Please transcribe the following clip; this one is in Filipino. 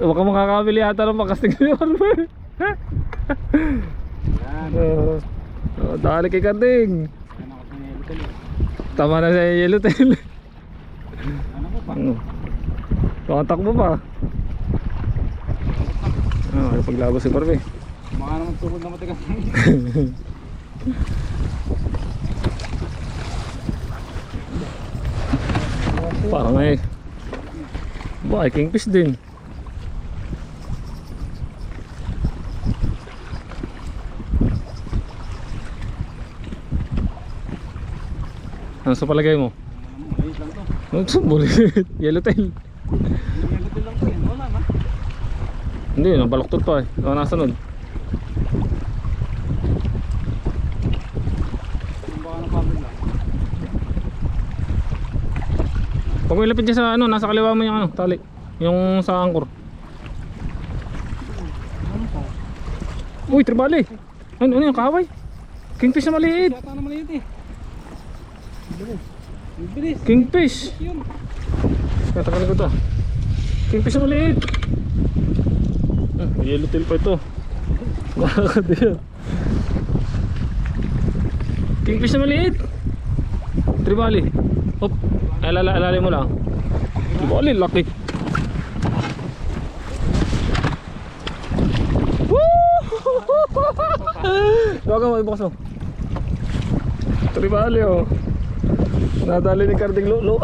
Baka makakabili yata ng pakastig ni Ormer. Dali kay Karding. Tama na sa yellowtail. Contact mo pa. Paglabo si Parve. Baka naman tukod na matigas. Parang kingfish din. Ano sa palagay mo? Maliit lang to. Ano sa bulit? Yellowtail. Yellowtail lang to yan. Wala na. Hindi, nabaloktot pa eh. Ano nasa nun? Baka na pabig lang. Pag may lapit dyan sa ano, nasa kaliwa mo yung ano, tali. Yung sa angkor. Uy, tribali. Ano yung kahaway? Kingfish na maliit. Yata na maliit eh. Bilis. Kingfish. Yun. Katakalin ko to. Kingfish na maliit. Yellowtail pa ito. Bakit yan? Kingfish na maliit. Tribali. Hop. Alalay mo lang. Tribali, laki. Huwag mo, ibukas mo. Tribali oh. Nadali ni Karding Lolo.